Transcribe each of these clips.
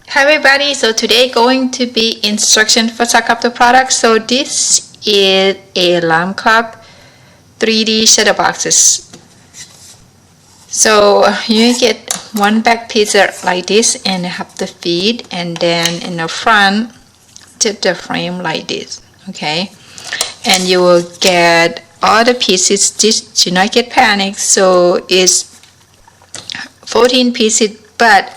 Hi everybody, so today going to be instruction for SaCrafters product. So this is a Lamb Club 3D shadow boxes. So you get one back piece like this and have the feet, and then in the front just the frame like this, okay? And you will get all the pieces. Just do not get panicked. So it's 14 pieces, but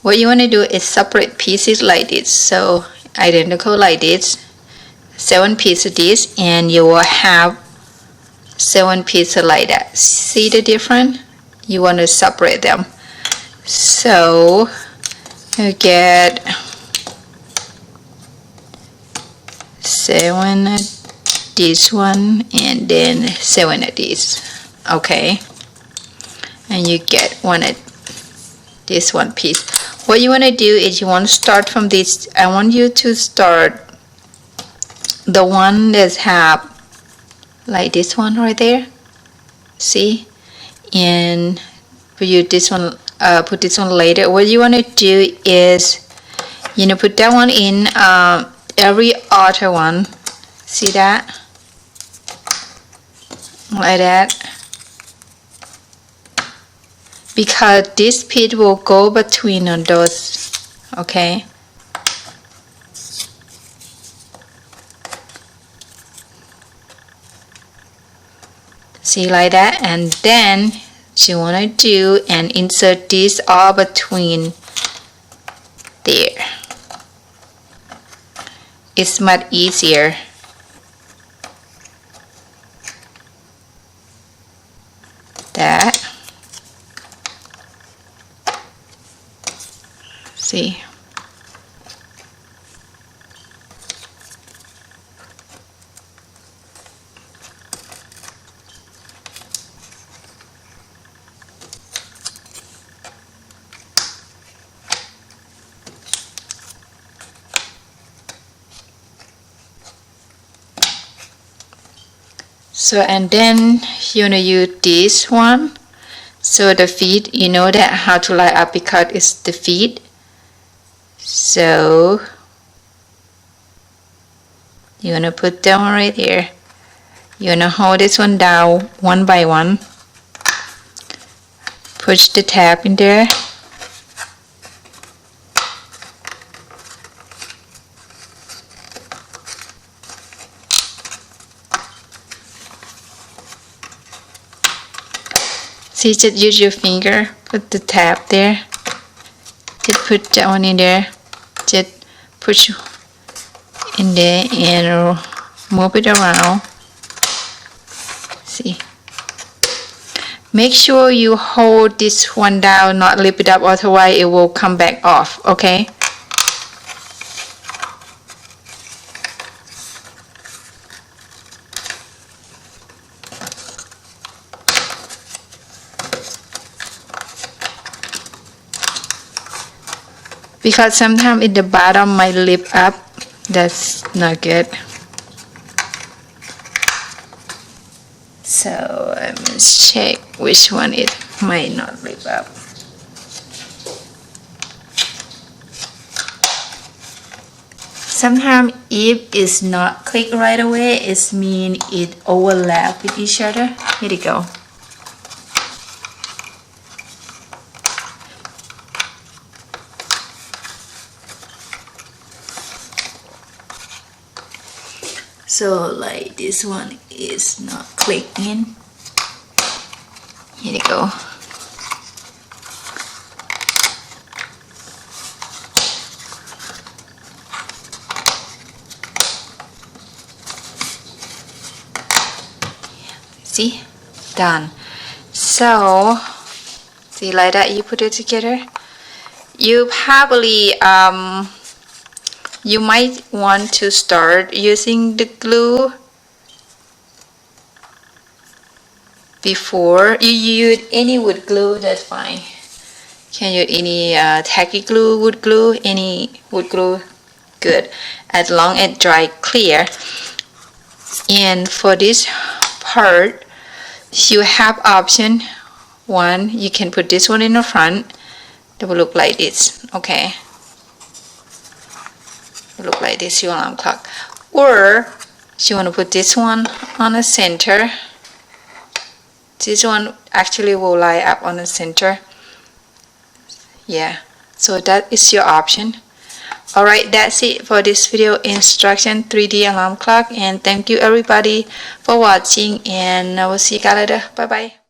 what you want to do is separate pieces like this. So identical like this, 7 pieces of this, and you will have 7 pieces like that. See the difference? You want to separate them. So you get 7 of this one and then 7 of these, okay? And you get one of this one piece. What you want to do is you want to start from this. I want you to start the one that have like this one right there, see, and put this one later. What you want to do is put that one in every other one, see that, like that, because this piece will go between on those, okay? See, like that. And then you want to do and insert this all between there. It's much easier. That. See. So, and then you want to use this one. So the feet, you know that how to line up because it's the feet. So you want to put them right here. You want to hold this one down one by one. Push the tab in there. See, just use your finger, put the tab there. Just put that one in there. Just push in there and move it around. See. Make sure you hold this one down, not lift it up, otherwise it will come back off, okay? Because sometimes at the bottom might lift up. That's not good. So let's check which one it might not lift up. Sometimes if it's not click right away, it means it overlap with each other. Here you go. So like this one is not clicking. Here you go. See? Done. So see, like that you put it together. You probably you might want to start using the glue before you use any wood glue. That's fine. Can use any tacky glue, wood glue, any wood glue, good, as long as dry clear. And for this part, you have option one. You can put this one in the front. It will look like this, okay? look like this, your alarm clock. Or you want to put this one on the center. This one actually will lie up on the center. Yeah, so that is your option. Alright, that's it for this video instruction 3D alarm clock, and thank you everybody for watching, and I will see you guys later. Bye bye.